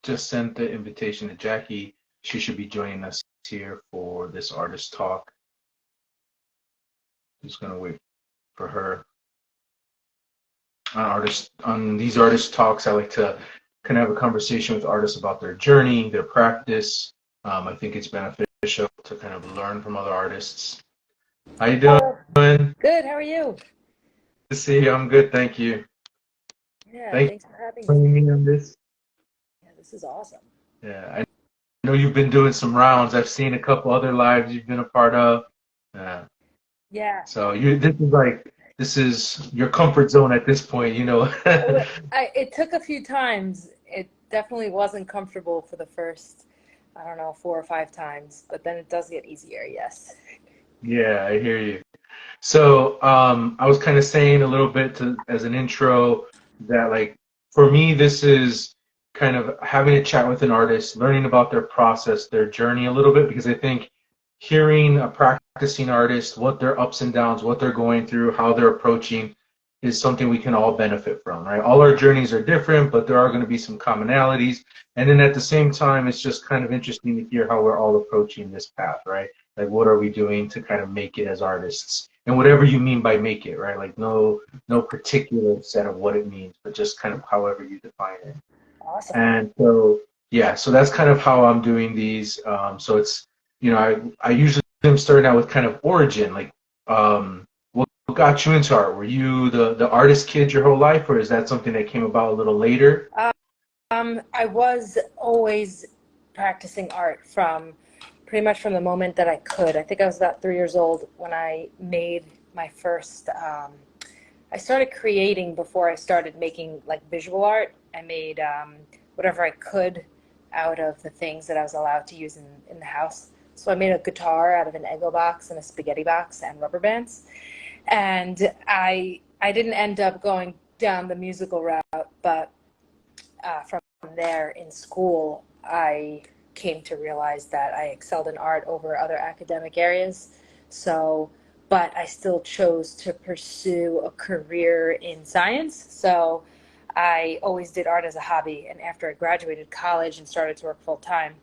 just sent the invitation to Jackie. She should be joining us here for this artist talk. Just gonna wait for her. On these artist talks, I like to kind of have a conversation with artists about their journey, their practice. I think it's beneficial to kind of learn from other artists. How you doing? Hello. Good Good. How are you? to see you. I'm good, thank you. Yeah, Thank you thanks for having for me. joining me on this. Yeah, this is awesome. Yeah, I know you've been doing some rounds. I've seen a couple other lives you've been a part of. Yeah. Yeah. So this is your comfort zone at this point, you know. It took a few times. It definitely wasn't comfortable for the first, I don't know, 4 or 5 times, but then it does get easier, yes. Yeah, I hear you. So, I was kind of saying a little bit as an intro that like for me this is kind of having a chat with an artist, learning about their process, their journey a little bit because I think hearing a practicing artist, what their ups and downs, what they're going through, how they're approaching is something we can all benefit from, right? All our journeys are different, but there are going to be some commonalities. And then at the same time, it's just kind of interesting to hear how we're all approaching this path, right? Like what are we doing to kind of make it as artists? And whatever you mean by make it, right? Like no particular set of what it means, but just kind of however you define it. Awesome. And so yeah, so that's kind of how I'm doing these. So it's I usually am starting out with kind of origin, like what got you into art? Were you the artist kid your whole life, or is that something that came about a little later? I was always practicing art from pretty much from the moment that I could. I think I was about 3 years old when I made my first. I started creating before I started making like visual art. I made whatever I could out of the things that I was allowed to use in the house. So I made a guitar out of an Eggo box and a spaghetti box and rubber bands. And I didn't end up going down the musical route, but from there in school, I came to realize that I excelled in art over other academic areas. So, but I still chose to pursue a career in science. So I always did art as a hobby. And after I graduated college and started to work full time,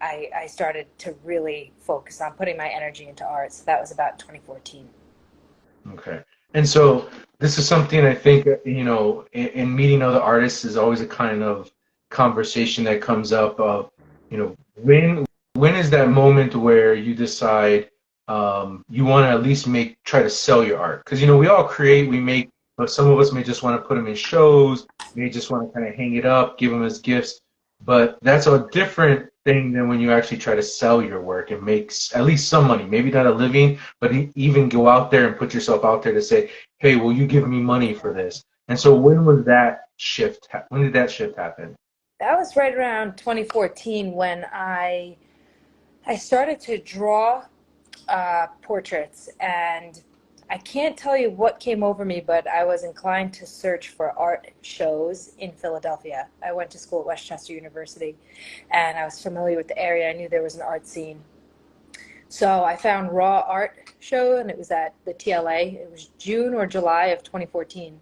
I started to really focus on putting my energy into art. So that was about 2014. Okay. And so this is something I think, in meeting other artists is always a kind of conversation that comes up of, when is that moment where you decide you want to at least try to sell your art? Because, we all create, we make, but some of us may just want to put them in shows, may just want to kind of hang it up, give them as gifts. But that's a different thing than when you actually try to sell your work and make at least some money, maybe not a living, but even go out there and put yourself out there to say, hey, will you give me money for this? And so when was that shift? When did that shift happen? That was right around 2014 when I started to draw portraits, and I can't tell you what came over me, but I was inclined to search for art shows in Philadelphia. I went to school at Westchester University, and I was familiar with the area. I knew there was an art scene. So I found Raw Art Show, and it was at the TLA. It was June or July of 2014.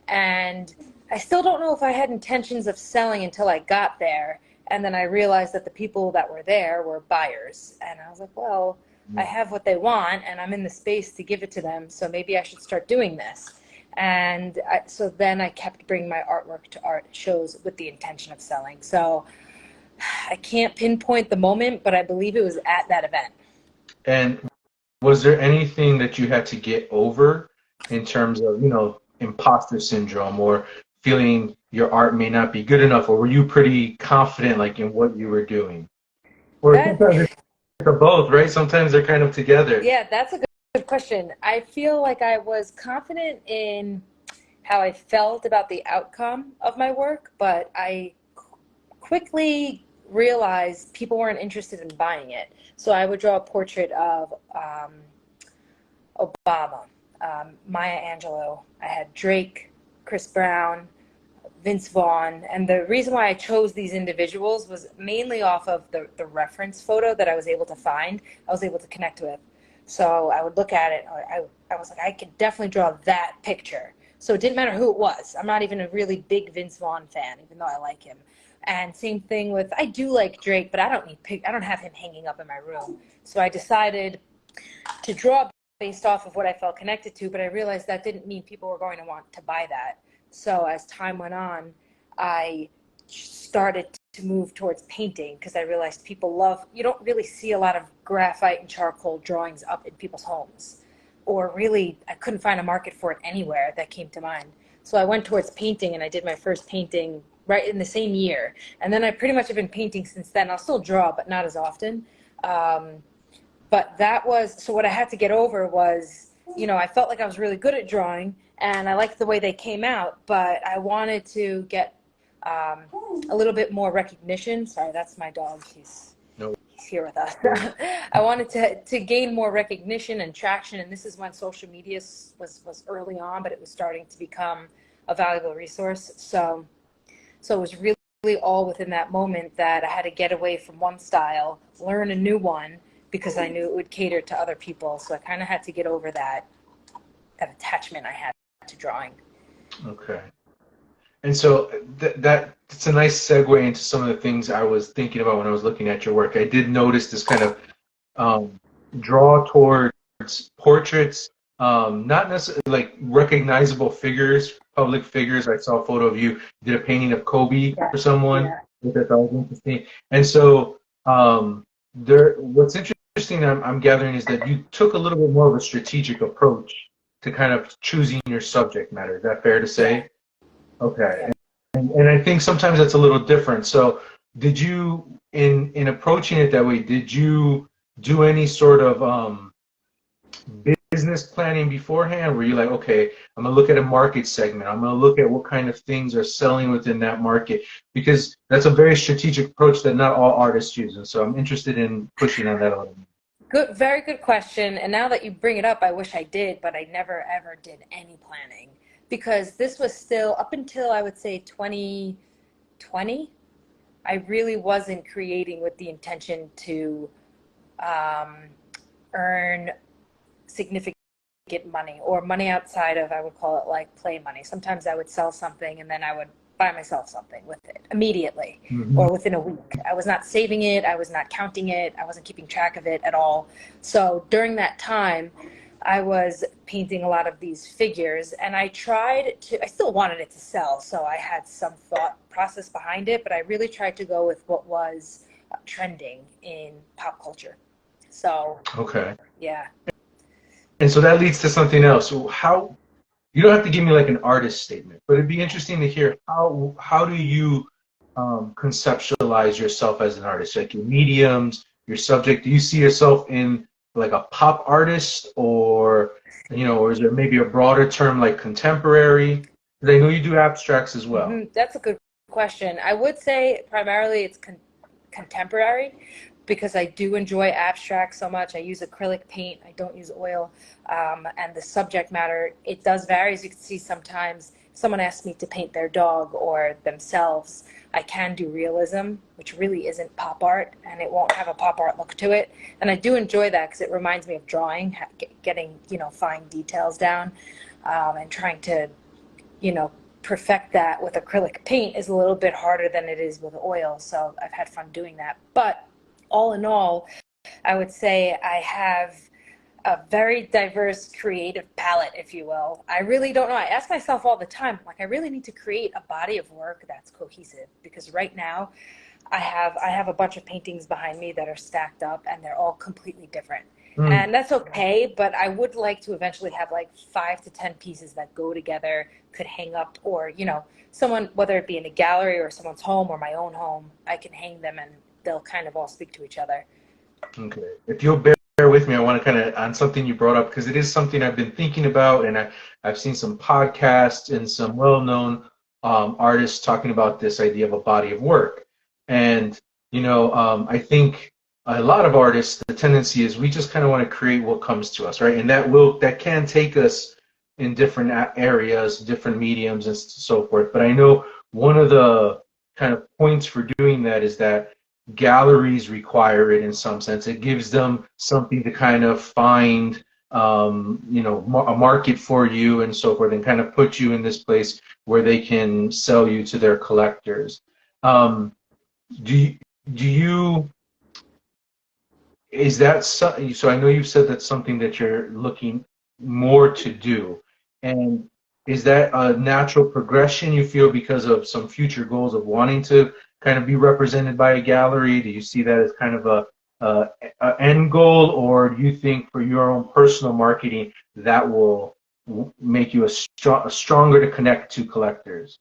And I still don't know if I had intentions of selling until I got there. And then I realized that the people that were there were buyers. And I was like, well, I have what they want, and I'm in the space to give it to them, so maybe I should start doing this. And so then I kept bringing my artwork to art shows with the intention of selling. So I can't pinpoint the moment, but I believe it was at that event. And was there anything that you had to get over in terms of, imposter syndrome or feeling your art may not be good enough, or were you pretty confident like in what you were doing? Or That sometimes it's both, right? Sometimes they're kind of together. Yeah, that's a good question. I feel like I was confident in how I felt about the outcome of my work, but I quickly realized people weren't interested in buying it. So I would draw a portrait of Obama, Maya Angelou. I had Drake, Chris Brown, Vince Vaughn. And the reason why I chose these individuals was mainly off of the reference photo that I was able to find, I was able to connect with. So I would look at it, I was like, I could definitely draw that picture. So it didn't matter who it was. I'm not even a really big Vince Vaughn fan, even though I like him. And same thing with, I do like Drake, but I don't have him hanging up in my room. So I decided to draw based off of what I felt connected to, but I realized that didn't mean people were going to want to buy that. So as time went on, I started to move towards painting because I realized people love, you don't really see a lot of graphite and charcoal drawings up in people's homes. Or really, I couldn't find a market for it anywhere that came to mind. So I went towards painting and I did my first painting right in the same year. And then I pretty much have been painting since then. I'll still draw, but not as often. But that was, so what I had to get over was, I felt like I was really good at drawing and I liked the way they came out, but I wanted to get a little bit more recognition. Sorry, that's my dog. He's here with us. I wanted to gain more recognition and traction, and this is when social media was early on, but it was starting to become a valuable resource. So it was really all within that moment that I had to get away from one style, learn a new one, because I knew it would cater to other people. So I kind of had to get over that attachment I had to drawing. Okay. And so that's a nice segue into some of the things I was thinking about when I was looking at your work. I did notice this kind of draw towards portraits, not necessarily like recognizable figures, public figures. I saw a photo of you did a painting of Kobe for someone, which I thought was interesting. And so what's interesting I'm gathering is that you took a little bit more of a strategic approach to kind of choosing your subject matter. Is that fair to say? Okay. And I think sometimes that's a little different. So did you, in approaching it that way, did you do any sort of business planning beforehand? Were you like, okay, I'm going to look at a market segment. I'm going to look at what kind of things are selling within that market? Because that's a very strategic approach that not all artists use. And so I'm interested in pushing on that a little bit. Good, very good question. And now that you bring it up, I wish I did, but I never ever did any planning because this was still up until I would say 2020. I really wasn't creating with the intention to earn significant money or money outside of, I would call it like play money. Sometimes I would sell something and then I would buy myself something with it immediately or within a week. I was not saving it. I was not counting it. I wasn't keeping track of it at all. So during that time, I was painting a lot of these figures and I still wanted it to sell. So I had some thought process behind it, but I really tried to go with what was trending in pop culture. So, okay. Yeah. And so that leads to something else. So you don't have to give me like an artist statement, but it'd be interesting to hear how do you conceptualize yourself as an artist, like your mediums, your subject. Do you see yourself in like a pop artist, or or is there maybe a broader term like contemporary? Because I know you do abstracts as well. That's a good question. I would say primarily it's contemporary because I do enjoy abstract so much. I use acrylic paint. I don't use oil. And the subject matter, it does vary. As you can see, sometimes someone asks me to paint their dog or themselves. I can do realism, which really isn't pop art, and it won't have a pop art look to it. And I do enjoy that because it reminds me of drawing, getting, fine details down, and trying to, perfect that with acrylic paint is a little bit harder than it is with oil. So I've had fun doing that. But all in all, I would say I have a very diverse creative palette, if you will. I really don't know. I ask myself all the time, like, I really need to create a body of work that's cohesive because right now I have a bunch of paintings behind me that are stacked up and they're all completely different. And that's okay, but I would like to eventually have like 5 to 10 pieces that go together, could hang up, or, someone, whether it be in a gallery or someone's home or my own home, I can hang them and they'll kind of all speak to each other. Okay. If you'll bear with me, I want to kind of on something you brought up because it is something I've been thinking about, and I've seen some podcasts and some well-known artists talking about this idea of a body of work. And I think a lot of artists, the tendency is we just kind of want to create what comes to us, right? And that can take us in different areas, different mediums, and so forth. But I know one of the kind of points for doing that is that galleries require it in some sense. It gives them something to kind of find, a market for you and so forth, and kind of put you in this place where they can sell you to their collectors. Um, do you, do you is that so? I know you've said that's something that you're looking more to do, and is that a natural progression you feel because of some future goals of wanting to kind of be represented by a gallery? Do you see that as kind of a, a end goal, or do you think for your own personal marketing that will make you a stronger to connect to collectors?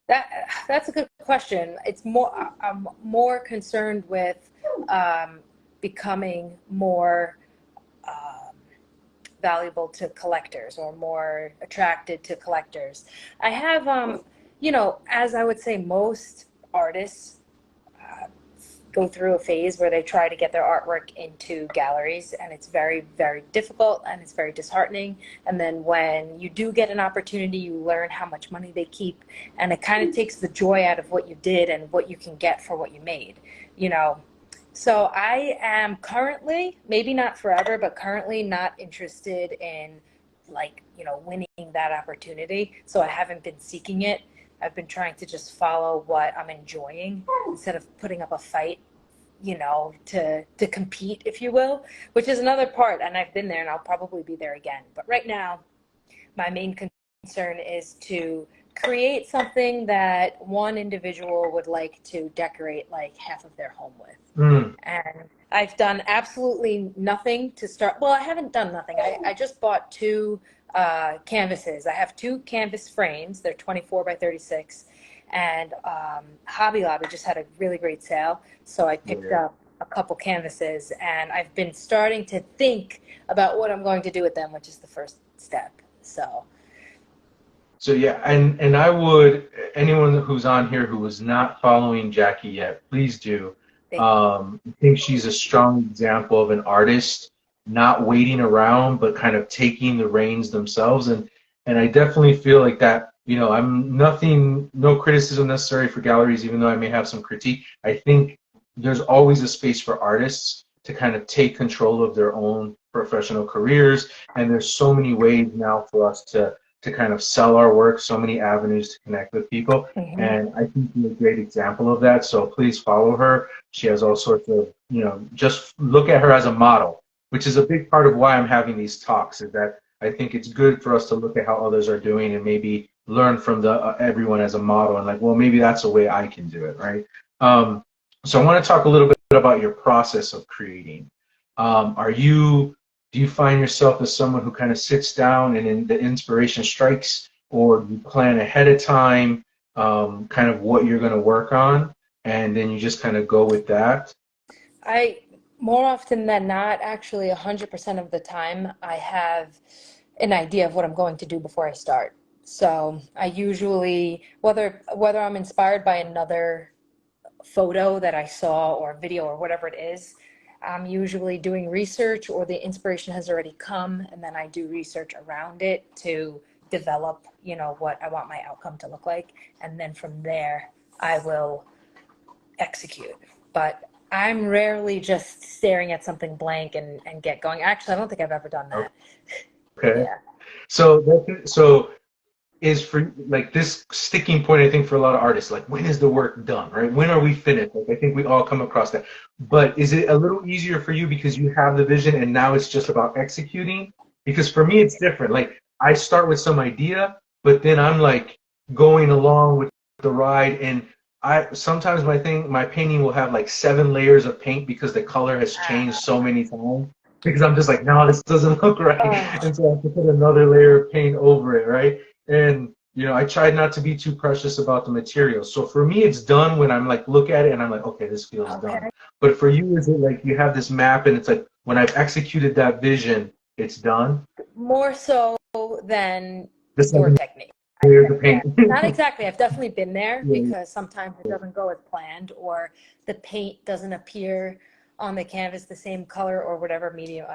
That's a good question. It's more I'm more concerned with um, becoming more um, valuable to collectors or more attracted to collectors. I have, as I would say, most artists uh, go through a phase where they try to get their artwork into galleries, and it's very, very difficult and it's very disheartening. And then when you do get an opportunity, you learn how much money they keep, and it kind of takes the joy out of what you did and what you can get for what you made, you know. So I am currently, maybe not forever, but currently not interested in, like, winning that opportunity. So I haven't been seeking it. I've been trying to just follow what I'm enjoying instead of putting up a fight, to compete, if you will, which is another part. And I've been there and I'll probably be there again. But right now, my main concern is to create something that one individual would like to decorate like half of their home with. Mm, And I've done absolutely nothing to start. Well, I haven't done nothing. I just bought two canvases. I have two canvas frames. They're 24 by 36. And Hobby Lobby just had a really great sale. So I picked yeah. up a couple canvases and I've been starting to think about what I'm going to do with them, which is the first step. So So yeah, and I would anyone who's on here who is not following Jackie yet, please do. thank you. I think she's a strong example of an artist not waiting around, but kind of taking the reins themselves. And I definitely feel like that. I'm nothing, no criticism necessary for galleries, even though I may have some critique. I think there's always a space for artists to kind of take control of their own professional careers, and there's so many ways now for us to kind of sell our work, so many avenues to connect with people. Hmm. And I think you're a great example of that. So please follow her. She has all sorts of, just look at her as a model, which is a big part of why I'm having these talks, is that I think it's good for us to look at how others are doing and maybe learn from the everyone as a model and like, well, maybe that's a way I can do it, right? So I want to talk a little bit about your process of creating. Are you do you find yourself as someone who kind of sits down and then the inspiration strikes, or do you plan ahead of time, kind of what you're going to work on, and then you just kind of go with that? I More often than not, actually 100% of the time, I have an idea of what I'm going to do before I start. So I usually, whether I'm inspired by another photo that I saw or video or whatever it is, I'm usually doing research or the inspiration has already come, and then I do research around it to develop, what I want my outcome to look like. And then from there, I will execute. But I'm rarely just staring at something blank and get going. Actually, I don't think I've ever done that. Okay. Yeah. So is for like this sticking point, I think, for a lot of artists, like when is the work done, right? When are we finished? Like I think we all come across that. But is it a little easier for you because you have the vision and now it's just about executing? Because for me it's different. Like I start with some idea, but then I'm like going along with the ride, and I sometimes my painting will have like 7 layers of paint because the color has changed so many times. Because I'm just like, no, this doesn't look right. Oh, And so I have to put another layer of paint over it, right? And I tried not to be too precious about the material. So for me, it's done when I'm like, look at it and I'm like, okay, this feels done. okay. But for you, is it like you have this map and it's like when I've executed that vision, it's done? More so than The your 7 technique. layers of Yeah, paint. not exactly. I've definitely been there Yeah, because sometimes it doesn't go as planned, or the paint doesn't appear on the canvas the same color or whatever medium,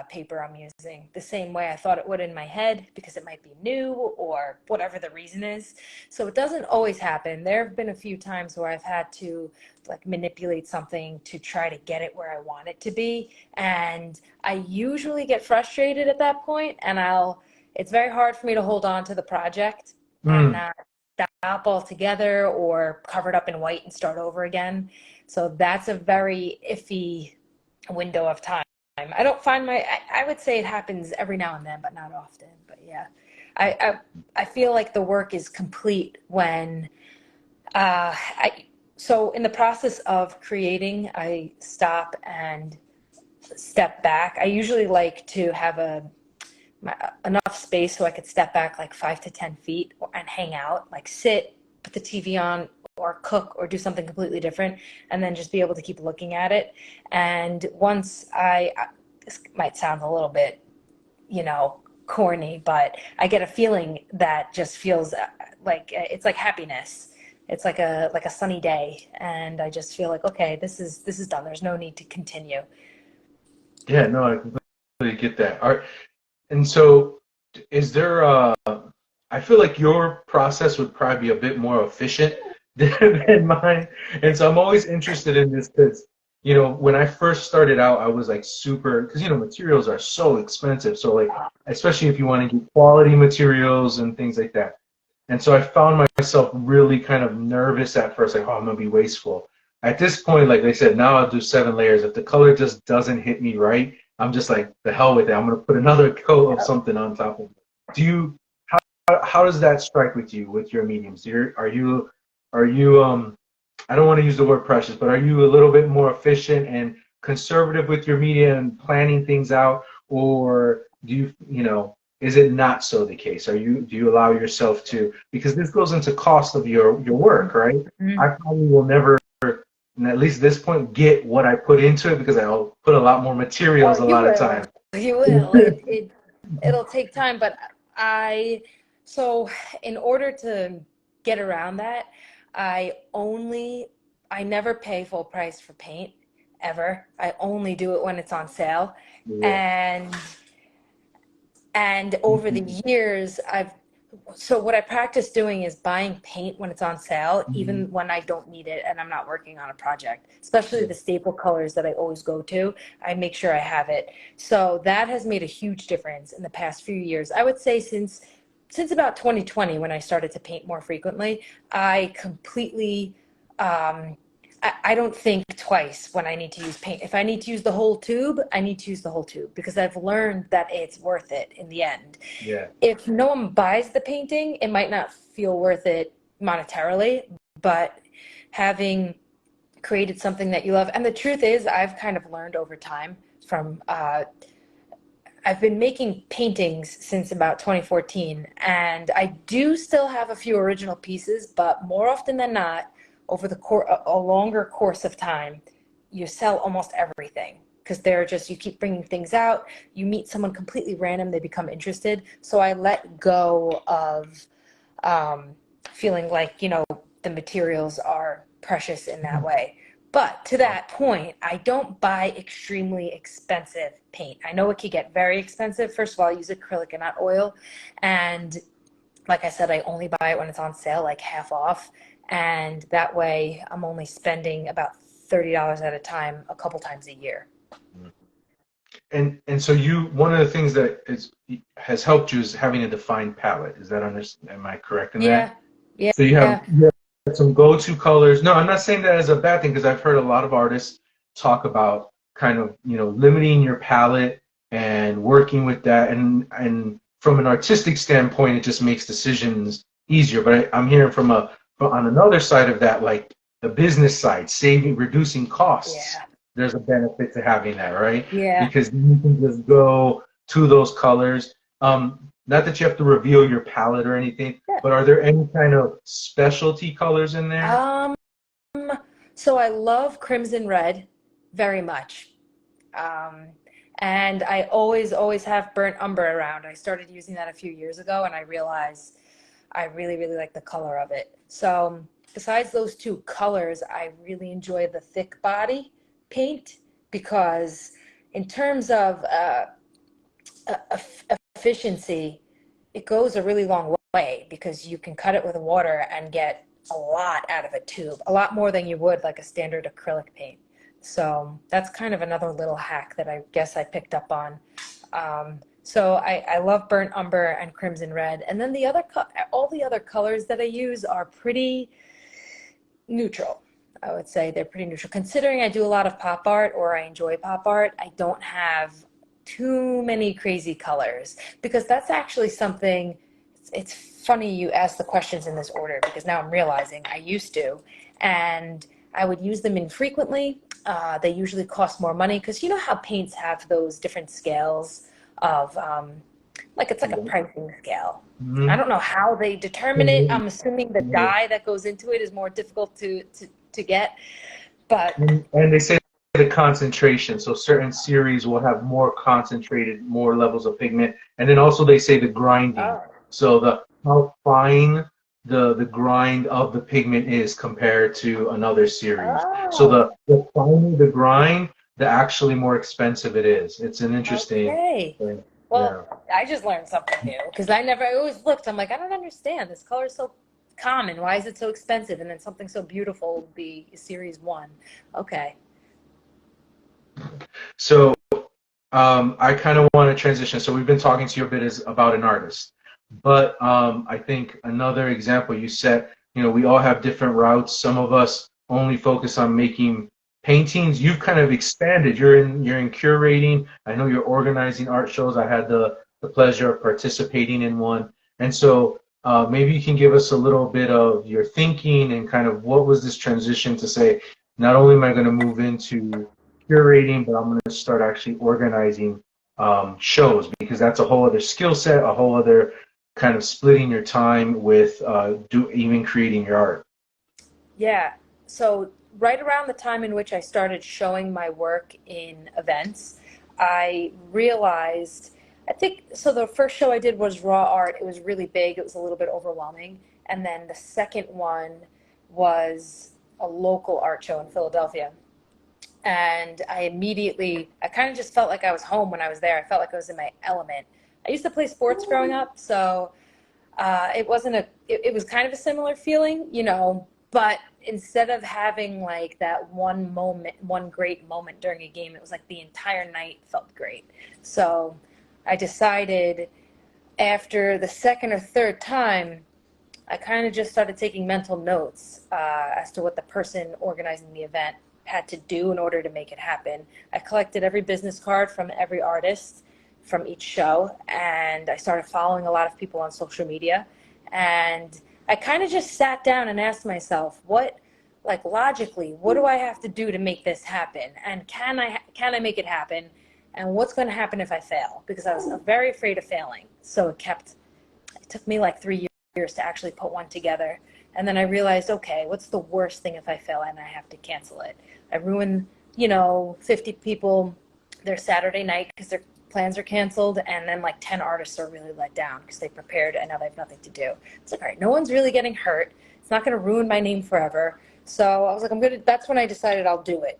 paper I'm using the same way I thought it would in my head because it might be new or whatever the reason is. So it doesn't always happen. There have been a few times where I've had to like manipulate something to try to get it where I want it to be. And I usually get frustrated at that point, and it's very hard for me to hold on to the project and mm, not stop altogether or cover it up in white and start over again. So that's a very iffy window of time. I don't find I would say it happens every now and then, but not often. But yeah, I feel like the work is complete when so in the process of creating, I stop and step back. I usually like to have enough space so I could step back like 5 to 10 feet and hang out, like sit, put the TV on, or cook, or do something completely different, and then just be able to keep looking at it. And once this might sound a little bit, corny, but I get a feeling that just feels like it's like happiness. It's like a sunny day, and I just feel like, okay, this is done. There's no need to continue. Yeah, no, I completely get that. And so, is there I feel like your process would probably be a bit more efficient than mine. And so I'm always interested in this because, when I first started out, I was like super, because, materials are so expensive. So like, especially if you want to get quality materials and things like that. And so I found myself really kind of nervous at first, like, oh, I'm gonna be wasteful. At this point, like they said, now I'll do 7 layers. If the color just doesn't hit me right, I'm just like, the hell with it. I'm gonna put another coat of something on top of it. How does that strike with you with your mediums? Are you I don't want to use the word precious, but are you a little bit more efficient and conservative with your media and planning things out, or is it not so the case? Do you allow yourself to, because this goes into cost of your work, right? Mm-hmm. I probably will never, at least this point, get what I put into it because I'll put a lot more materials Oh, a you lot of will. times. You will. It'll take time, but I so in order to get around that, I only I never pay full price for paint ever. I only do it when it's on sale. Yeah. And over the years, so what I practice doing is buying paint when it's on sale, Mhm. even when I don't need it and I'm not working on a project, especially Yeah. the staple colors that I always go to. I make sure I have it. So that has made a huge difference in the past few years. I would say since about 2020, when I started to paint more frequently, I completely I don't think twice when I need to use paint. If I need to use the whole tube, I need to use the whole tube because I've learned that it's worth it in the end. Yeah. If no one buys the painting, it might not feel worth it monetarily, but having created something that you love, and the truth is, I've kind of learned over time from, I've been making paintings since about 2014, and I do still have a few original pieces, but more often than not, over a longer course of time, you sell almost everything because they're just, you keep bringing things out, you meet someone completely random, they become interested. So I let go of um, feeling like, the materials are precious in that way. But to that point, I don't buy extremely expensive paint. I know it can get very expensive. First of all, I use acrylic and not oil. And like I said, I only buy it when it's on sale, like half off. And that way I'm only spending about $30 at a time, a couple times a year. And so one of the things that has helped you is having a defined palette. Am I correct in Yeah, that? yeah, So yeah. you have some go-to colors. No, I'm not saying that as a bad thing because I've heard a lot of artists talk about kind of, limiting your palette and working with that. And from an artistic standpoint, it just makes decisions easier. But I'm hearing on another side of that, like the business side, reducing costs. Yeah, There's a benefit to having that, right? yeah. Because you can just go to those colors. Not that you have to reveal your palette or anything, but are there any kind of specialty colors in there? Um, so I love crimson red very much. Um, and I always have burnt umber around. I started using that a few years ago and I realized I really, really like the color of it. So besides those two colors, I really enjoy the thick body paint because in terms of efficiency, it goes a really long way because you can cut it with water and get a lot out of a tube, a lot more than you would like a standard acrylic paint. So that's kind of another little hack that I guess I picked up on. So I love burnt umber and crimson red. And then all the other colors that I use are pretty neutral. I would say they're pretty neutral. Considering I do a lot of pop art or I enjoy pop art, I don't have too many crazy colors because that's actually something. It's funny you ask the questions in this order because now I'm realizing I used to, and I would use them infrequently. They usually cost more money because you know how paints have those different scales of like it's like a pricing scale. I Mm-hmm. don't know how they determine it. I'm assuming the dye that goes into it is more difficult to get, but And they say the concentration. So certain series will have more concentrated, more levels of pigment. And then also they say the grinding. oh, So the how fine the grind of the pigment is compared to another series. So oh, the finer the grind, the actually more expensive it is. It's an interesting okay. thing. Well, Yeah. I just learned something new because I always looked. I'm like, I don't understand. This color is so common. Why is it so expensive? And then something so beautiful would be series one. Okay. So I kind of want to transition. So we've been talking to you a bit is about an artist, but I think another example you set. We all have different routes. Some of us only focus on making paintings. You've kind of expanded. You're in curating. I know you're organizing art shows. I had the pleasure of participating in one, and so maybe you can give us a little bit of your thinking and kind of what was this transition to say, not only am I going to move into curating, but I'm going to start actually organizing shows because that's a whole other skill set, a whole other kind of splitting your time with even creating your art. Yeah. So right around the time in which I started showing my work in events, I realized, I think, so the first show I did was raw art. It was really big. It was a little bit overwhelming. And then the second one was a local art show in Philadelphia. And I kind of just felt like I was home when I was there. I felt like I was in my element. I used to play sports growing up, so it wasn't it was kind of a similar feeling, but instead of having like that one great moment during a game, it was like the entire night felt great. So I decided after the second or third time, I kind of just started taking mental notes as to what the person organizing the event had to do in order to make it happen. I collected every business card from every artist from each show, and I started following a lot of people on social media. And I kind of just sat down and asked myself, like logically, what do I have to do to make this happen? And can I make it happen? And what's going to happen if I fail? Because I was very afraid of failing. So it took me like 3 years to actually put one together. And then I realized, okay, what's the worst thing if I fail and I have to cancel it? I ruin, 50 people their Saturday night because their plans are canceled. And then like 10 artists are really let down because they prepared and now they have nothing to do. It's like, all right, no one's really getting hurt. It's not going to ruin my name forever. So I was like, that's when I decided I'll do it.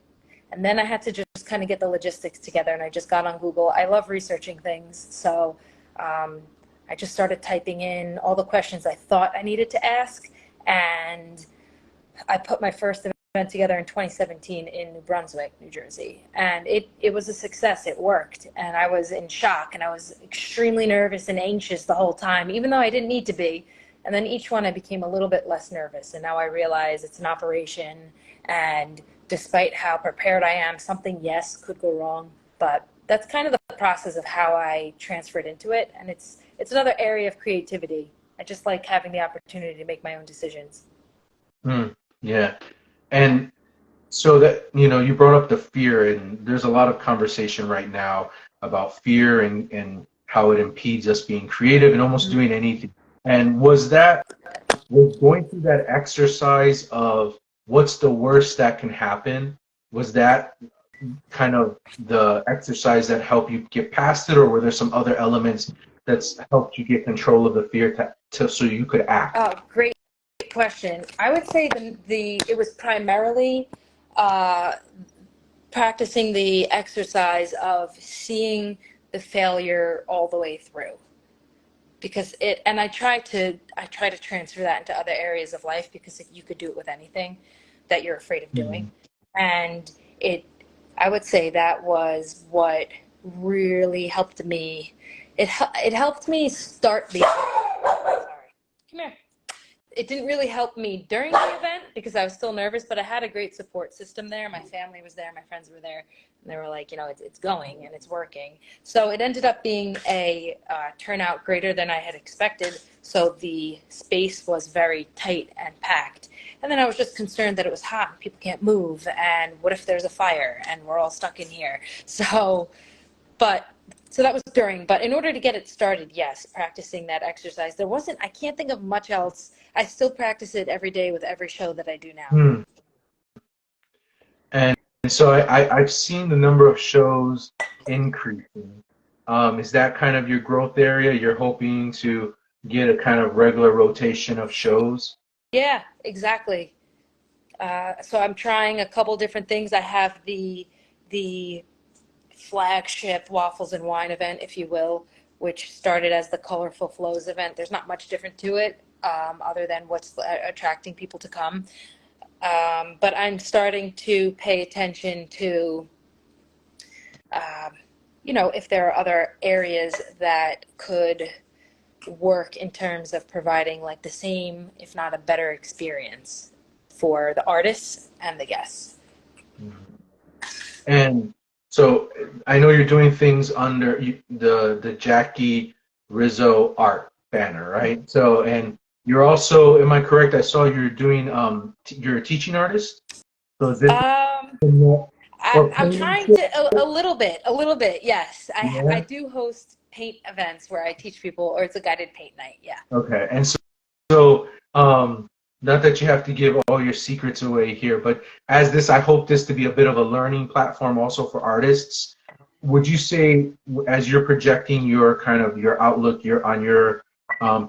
And then I had to just kind of get the logistics together, and I just got on Google. I love researching things. So um, I just started typing in all the questions I thought I needed to ask, and I put my first event together in 2017 in New Brunswick, New Jersey, and it was a success. It worked, and I was in shock, and I was extremely nervous and anxious the whole time, even though I didn't need to be. And then each one I became a little bit less nervous, and now I realize it's an operation, and despite how prepared I am, something, yes, could go wrong, but that's kind of the process of how I transferred into it, and it's another area of creativity. I just like having the opportunity to make my own decisions. Yeah. And so that, you brought up the fear, and there's a lot of conversation right now about fear and how it impedes us being creative and almost doing anything. And was going through that exercise of what's the worst that can happen, was that kind of the exercise that helped you get past it, or were there some other elements that's helped you get control of the fear so you could act? Oh, great question. I would say the it was primarily uh, practicing the exercise of seeing the failure all the way through, because and I try to transfer that into other areas of life because you could do it with anything that you're afraid of doing. Mhm. And it I would say that was what really helped me it helped me start the. Sorry, come here. It didn't really help me during the event because I was still nervous, but I had a great support system there. My family was there, my friends were there, and they were like, you know, it's going and it's working. So it ended up being a turnout greater than I had expected. So the space was very tight and packed. And then I was just concerned that it was hot and people can't move. And what if there's a fire and we're all stuck in here? But so that was during, but in order to get it started, yes, practicing that exercise. I can't think of much else. I still practice it every day with every show that I do now. Hmm. And so I've seen the number of shows increasing. Is that kind of your growth area? You're hoping to get a kind of regular rotation of shows? Yeah, exactly. So I'm trying a couple different things. I have the flagship Waffles and Wine event, if you will, which started as the Colorful Flows event. There's not much different to it other than what's attracting people to come. But I'm starting to pay attention to, um, if there are other areas that could work in terms of providing like the same, if not a better experience for the artists and the guests. Mhm. And so I know you're doing things under the Jackie Rizzo art banner, right? So, and you're also, am I correct? I saw you're doing, you're a teaching artist. So is this Um, more or I'm painting? trying to a little bit. Yes, I Yeah. do host paint events where I teach people, or it's a guided paint night. Yeah. Okay. And so, not that you have to give all your secrets away here, but as this, I hope this to be a bit of a learning platform also for artists. Would you say, as you're projecting your kind of your outlook, your on your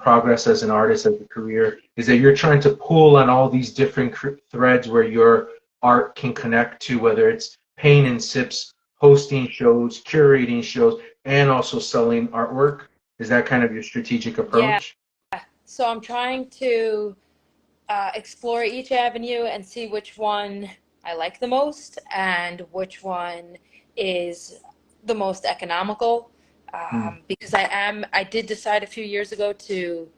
progress as an artist, as a career, is that you're trying to pull on all these different threads where your art can connect to, whether it's paint and sips, hosting shows, curating shows, and also selling artwork? Is that kind of your strategic Yeah. approach? So I'm trying to explore each avenue and see which one I like the most and which one is the most economical. Hmm. Because I did decide a few years ago to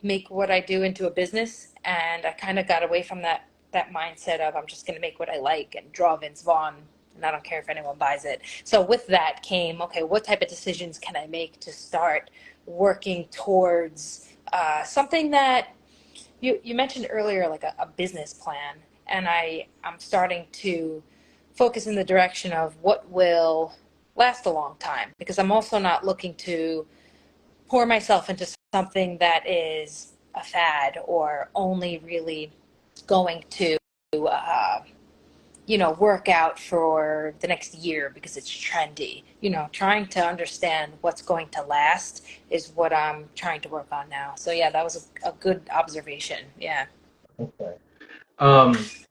make what I do into a business, and I kind of got away from that mindset of I'm just going to make what I like and draw Vince Vaughn, and I don't care if anyone buys it. So with that came, okay, what type of decisions can I make to start working towards something that you mentioned earlier, like a business plan, and I'm starting to focus in the direction of what will last a long time because I'm also not looking to pour myself into something that is a fad or only really going to uh, work out for the next year because it's trendy. Trying to understand what's going to last is what I'm trying to work on now. So yeah, that was a good observation. Yeah. Okay.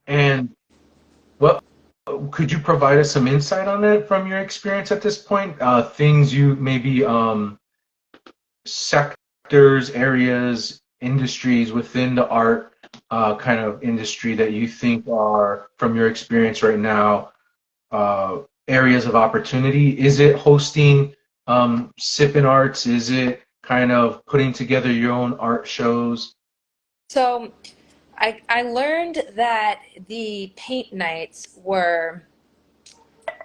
And what could you provide us some insight on that from your experience at this point? Things you maybe sectors, areas, industries within the art kind of industry that you think are, from your experience right now, uh, areas of opportunity? Is it hosting Sippin' Arts? Is it kind of putting together your own art shows? So I learned that the paint nights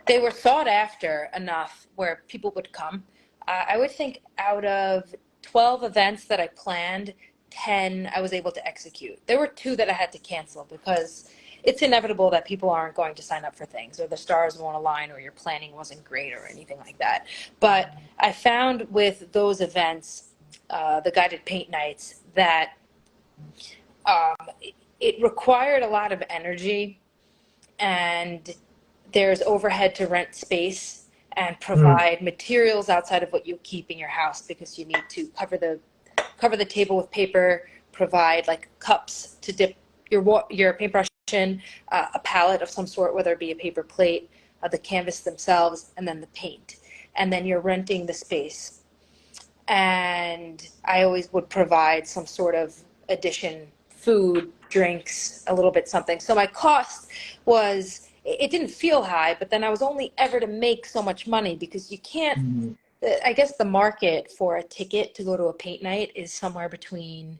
they were sought after enough where people would come. I would think out of 12 events that I planned, 10 I was able to execute. There were two that I had to cancel because it's inevitable that people aren't going to sign up for things or the stars won't align or your planning wasn't great or anything like that. But I found with those events, the guided paint nights, that um, it required a lot of energy, and there's overhead to rent space and Hmm. provide materials outside of what you keep in your house because you need to cover the table with paper, provide like cups to dip your paintbrush in, a palette of some sort, whether it be a paper plate, the canvas themselves, and then the paint. And then you're renting the space. And I always would provide some sort of addition, food, drinks, a little bit something. So my cost it didn't feel high, but then I was only ever to make so much money because you can't Hmm. I guess the market for a ticket to go to a paint night is somewhere between,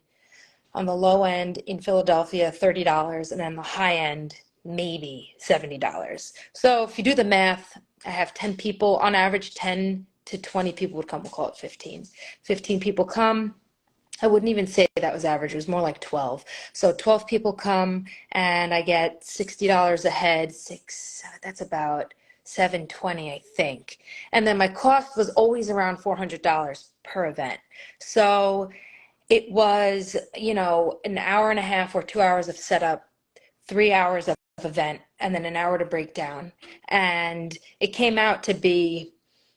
on the low end in Philadelphia, $30, and then the high end, maybe $70. So if you do the math, I have 10 people, on average, 10 to 20 people would come. We'll call it 15. 15 people come. I wouldn't even say that was average. It was more like 12. So 12 people come and I get $60 a head. That's about 720, I think. And then my cost was always around $400 per event. So it was, an hour and a half or 2 hours of setup, 3 hours of event, and then an hour to break down. And it came out to be,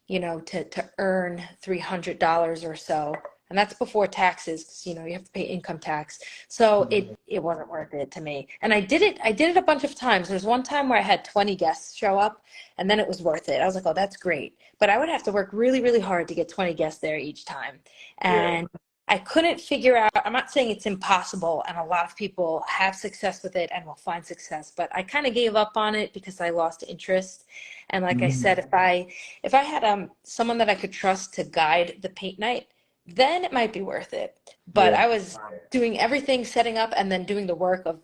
to earn $300 or so. And that's before taxes, 'cause, you have to pay income tax. So it wasn't worth it to me. And I did it a bunch of times. There was one time where I had 20 guests show up, and then it was worth it. I was like, oh, that's great. But I would have to work really, really hard to get 20 guests there each time. Yeah. And I couldn't figure out, I'm not saying it's impossible, and a lot of people have success with it and will find success, but I kind of gave up on it because I lost interest. And like I Mhm. said, if I had someone that I could trust to guide the paint night, then it might be worth it. But Yeah. I was doing everything, setting up, and then doing the work of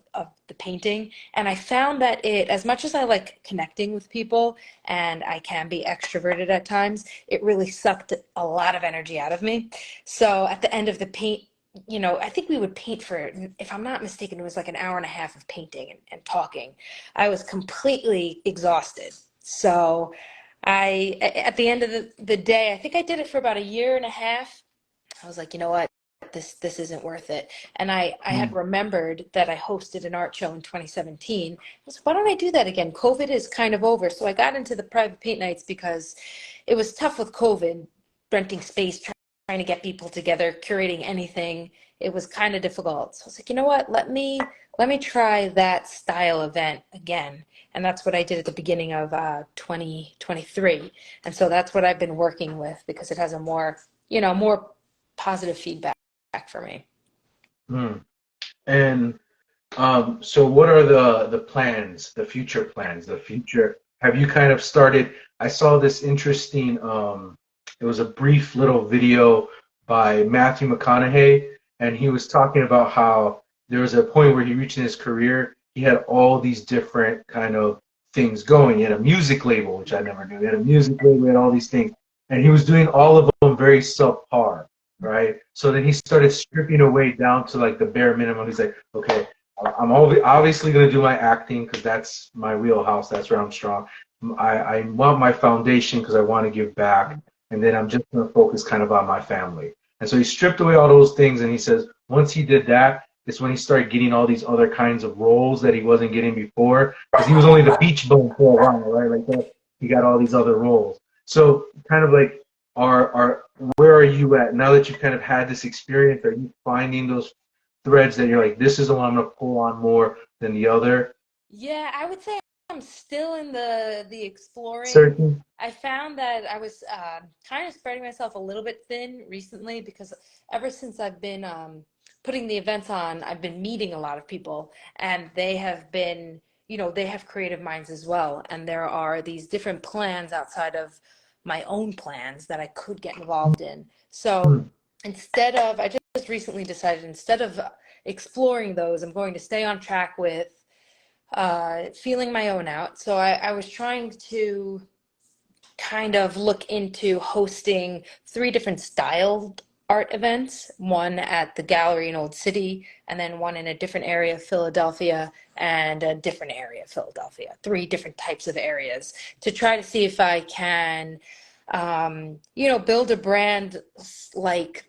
the painting. And I found that as much as I like connecting with people and I can be extroverted at times, it really sucked a lot of energy out of me. So at the end of the paint, I think we would paint for, if I'm not mistaken, it was like an hour and a half of painting and talking. I was completely exhausted. So at the end of the day, I think I did it for about a year and a half. I was like, you know what? This isn't worth it. And I had Mm. remembered that I hosted an art show in 2017. I was like, why don't I do that again? COVID is kind of over. So I got into the private paint nights because it was tough with COVID, renting space, trying to get people together, curating anything. It was kind of difficult. So I was like, you know what? Let me try that style event again. And that's what I did at the beginning of 2023. And so that's what I've been working with because it has a more positive feedback for me. Mm. And so what are the plans, the future plans, the future? Have you kind of started? I saw this interesting, it was a brief little video by Matthew McConaughey, and he was talking about how there was a point where he reached in his career, he had all these different kind of things going. He had a music label, which I never knew. He had a music label, he had all these things, and he was doing all of them very subpar, right? So then he started stripping away down to like the bare minimum. He's like, okay, I'm obviously going to do my acting because that's my wheelhouse. That's where I'm strong. I want my foundation because I want to give back. And then I'm just going to focus kind of on my family. And so he stripped away all those things. And he says once he did that, it's when he started getting all these other kinds of roles that he wasn't getting before because he was only the beach bum for a while, right? Like that, he got all these other roles. So kind of like, where are you at now that you've kind of had this experience? Are you finding those threads that you're like, this is the one I'm gonna pull on more than the other? Yeah, I would say I'm still in the exploring. Certain. I found that I was kind of spreading myself a little bit thin recently because ever since I've been putting the events on, I've been meeting a lot of people, and they have been, they have creative minds as well, and there are these different plans outside of my own plans that I could get involved in. So Hmm. I just recently decided instead of exploring those, I'm going to stay on track with feeling my own out. So I was trying to kind of look into hosting three different styled art events, one at the gallery in Old City, and then one in a different area of Philadelphia and a different area of Philadelphia, three different types of areas to try to see if I can, build a brand like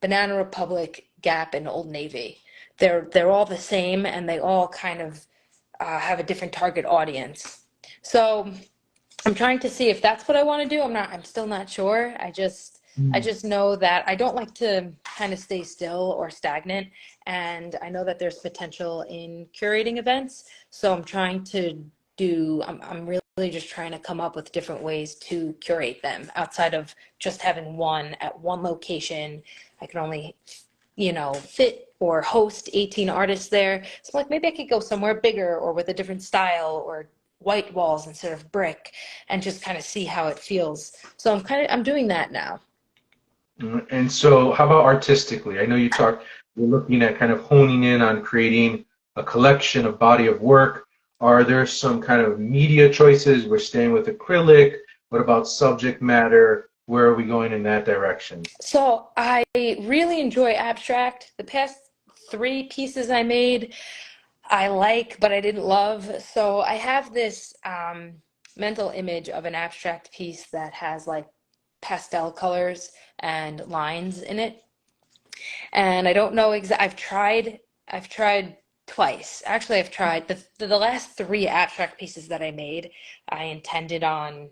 Banana Republic, Gap, and Old Navy. They're all the same, and they all kind of have a different target audience. So I'm trying to see if that's what I want to do. I'm still not sure. I Hmm. just know that I don't like to kind of stay still or stagnant. And I know that there's potential in curating events. So I'm really just trying to come up with different ways to curate them outside of just having one at one location. I can only, fit or host 18 artists there. So like maybe I could go somewhere bigger or with a different style or white walls instead of brick, and just kind of see how it feels. So I'm doing that now. And so, how about artistically? I know you're looking at kind of honing in on creating a collection, of body of work. Are there some kind of media choices? We're staying with acrylic. What about subject matter? Where are we going in that direction? So I really enjoy abstract. The past three pieces I made, I like, but I didn't love. So I have this mental image of an abstract piece that has like pastel colors and lines in it. And I don't know exactly. I've tried twice. Actually, I've tried the last three abstract pieces that I made. I intended on,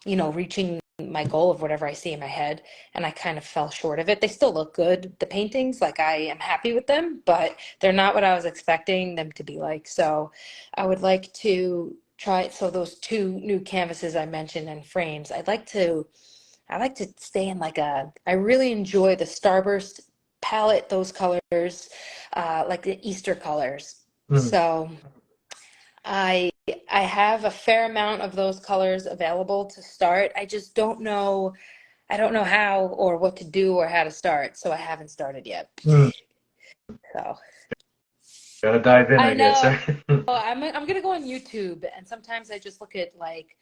reaching my goal of whatever I see in my head, and I kind of fell short of it. They still look good, the paintings, like I am happy with them, but they're not what I was expecting them to be like. So I would like to try. So those two new canvases I mentioned and frames, I like to stay in like I really enjoy the Starburst palette, those colors, like the Easter colors. Hmm. So I I have a fair amount of those colors available to start. I don't know how or what to do or how to start, so I haven't started yet. Hmm. So Gotta dive in, I I guess. know I'm gonna go on YouTube, and sometimes I just look at like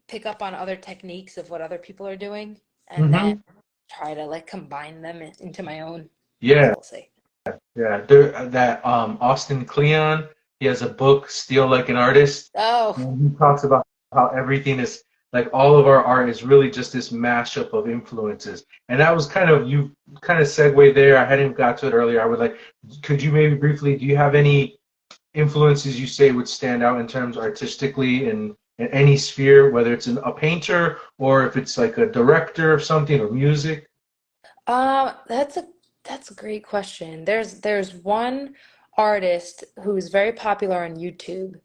pick up on other techniques of what other people are doing, and then Hmm. try to like combine them into my own. Yeah, So we'll see. yeah. That Austin Kleon, he has a book, Steal Like an Artist. Oh, And he talks about how everything is like all of our art is really just this mashup of influences. And that was you kind of segue there. I hadn't got to it earlier. I would like, could you maybe briefly, do you have any influences you say would stand out in terms artistically in any sphere, whether it's a painter or if it's like a director of something or music? that's a great question. There's one artist who's very popular on YouTube.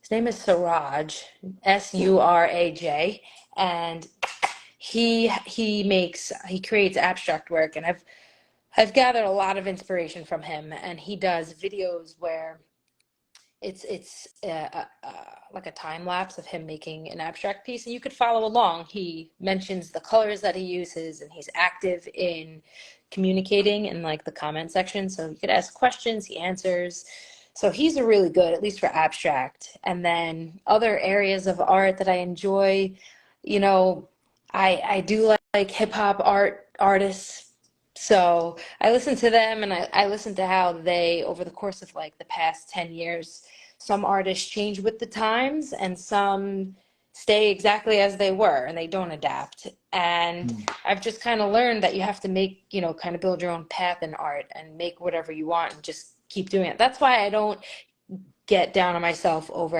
His name is Suraj, Suraj, and he creates abstract work, and I've gathered a lot of inspiration from him. And he does videos where it's like a time lapse of him making an abstract piece, and you could follow along. He mentions the colors that he uses, and he's active in communicating in like the comment section. So you could ask questions, he answers. So he's a really good, at least for abstract. And then other areas of art that I enjoy, you know, I do like hip hop artists. So I listen to them, and I listen to how they, over the course of like the past 10 years, some artists change with the times and some stay exactly as they were and they don't adapt. And I've just kind of learned that you have to make, kind of build your own path in art and make whatever you want and just keep doing it. That's why I don't get down on myself over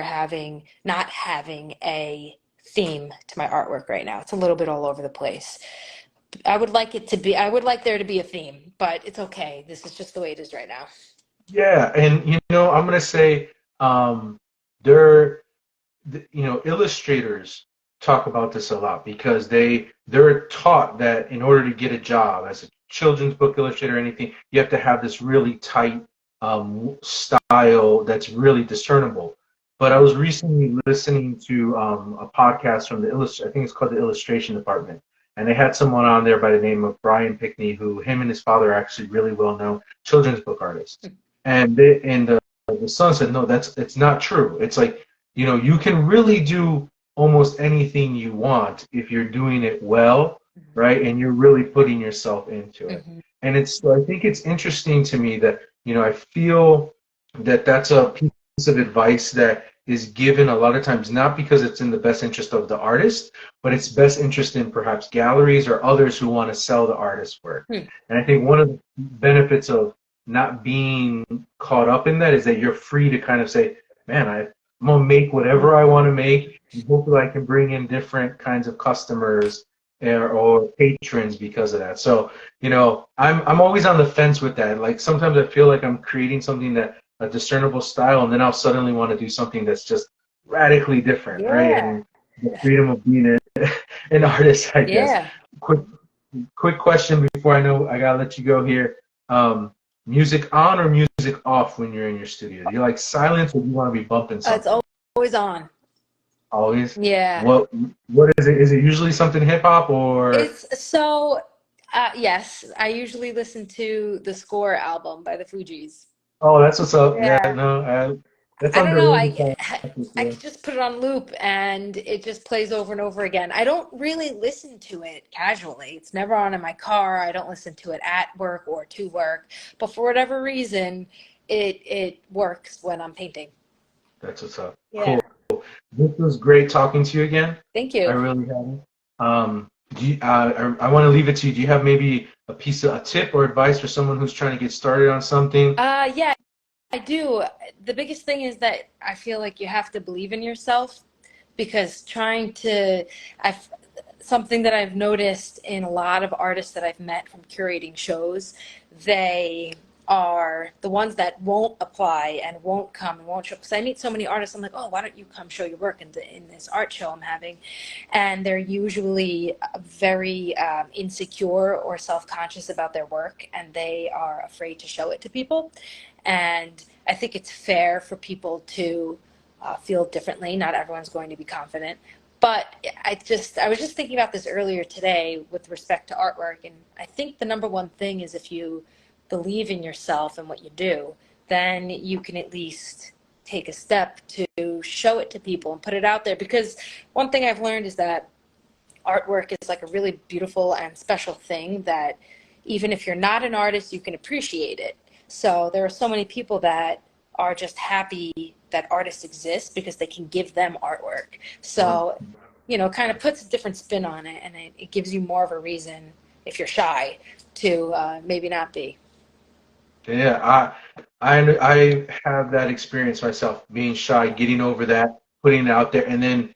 not having a theme to my artwork right now. It's a little bit all over the place. I would like there to be a theme, but it's okay. This is just the way it is right now. Yeah, and I'm gonna say there illustrators talk about this a lot because they're taught that in order to get a job as a children's book illustrator or anything, you have to have this really tight style that's really discernible. But I was recently listening to a podcast from I think it's called the Illustration Department, and they had someone on there by the name of Brian Pickney, who him and his father are actually really well known children's book artists. And the son said, no, it's not true. It's like you can really do almost anything you want if you're doing it well, right? And you're really putting yourself into it. Mm-hmm. And I think it's interesting to me that, I feel that that's a piece of advice that is given a lot of times, not because it's in the best interest of the artist, but it's best interest in perhaps galleries or others who want to sell the artist's work. Hmm. And I think one of the benefits of not being caught up in that is that you're free to kind of say, man, I'm gonna make whatever I want to make, and hopefully I can bring in different kinds of customers or patrons because of that. So, I'm always on the fence with that. Like sometimes I feel like I'm creating something that a discernible style, and then I'll suddenly want to do something that's just radically different, right? Yeah. And the freedom of being an artist, I guess. Yeah. Quick, quick question before I know I gotta let you go here. Music on or music off when you're in your studio? Do you like silence or do you want to be bumping It's something? always on. Always. Yeah. What is it? Is it usually something hip hop or? It's so, yes, I usually listen to the Score album by the Fugees. Oh, that's what's up. Yeah, Yeah. no, that's I don't know. underrated. I could just put it on loop and it just plays over and over again. I don't really listen to it casually. It's never on in my car. I don't listen to it at work or to work. But for whatever reason, it works when I'm painting. That's what's up. Yeah. Cool. This was great talking to you again. Thank I you. really had it. I want to leave it to you. Do you have maybe a tip or advice for someone who's trying to get started on something? Yeah, I do. The biggest thing is that I feel like you have to believe in yourself because I've, something that I've noticed in a lot of artists that I've met from curating shows, they are the ones that won't apply and won't come and won't show. Because I meet so many artists, I'm like, oh, why don't you come show your work in this art show I'm having? And they're usually very insecure or self-conscious about their work, and they are afraid to show it to people. And I think it's fair for people to feel differently. Not everyone's going to be confident. But I was just thinking about this earlier today with respect to artwork. And I think the number one thing is if you believe in yourself and what you do, then you can at least take a step to show it to people and put it out there. Because one thing I've learned is that artwork is like a really beautiful and special thing that even if you're not an artist, you can appreciate it. So there are so many people that are just happy that artists exist because they can give them artwork. So, kind of puts a different spin on it, and it gives you more of a reason, if you're shy, to maybe not be. Yeah, I have that experience myself, being shy, getting over that, putting it out there, and then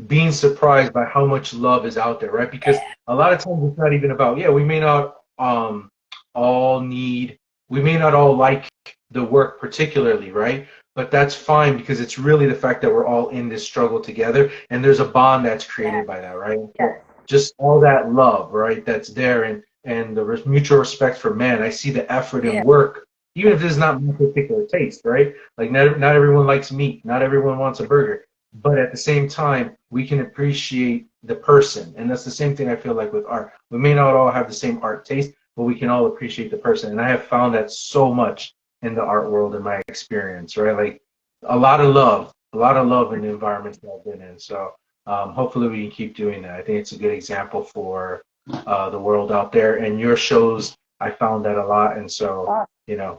being surprised by how much love is out there, right? Because a lot of times it's not even about, yeah, we may not all need, we may not all like the work particularly, right? But that's fine because it's really the fact that we're all in this struggle together and there's a bond that's created by that, right? So just all that love, right, that's there and the mutual respect for man. I see the effort and Yeah. work, even if it's not my particular taste, right? Like not everyone likes meat, not everyone wants a burger, but at the same time, we can appreciate the person. And that's the same thing I feel like with art. We may not all have the same art taste, but we can all appreciate the person. And I have found that so much in the art world in my experience, right? Like a lot of love in the environments that I've been in. So hopefully we can keep doing that. I think it's a good example for the world out there. And your shows, I found that a lot. And so,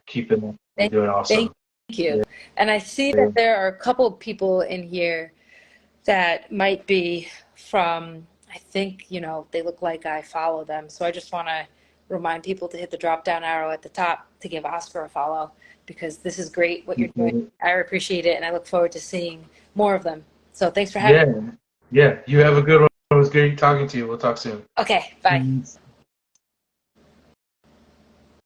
keeping, you're Thank, doing thank awesome. you. Yeah. And I see that there are a couple of people in here that might be from, I think, they look like I follow them. So I just want to remind people to hit the drop down arrow at the top to give Oscar a follow because this is great what you're doing. I appreciate it and I look forward to seeing more of them. So thanks for having me. Yeah. Yeah. You have a good one. It was great talking to you. We'll talk soon. Okay, bye.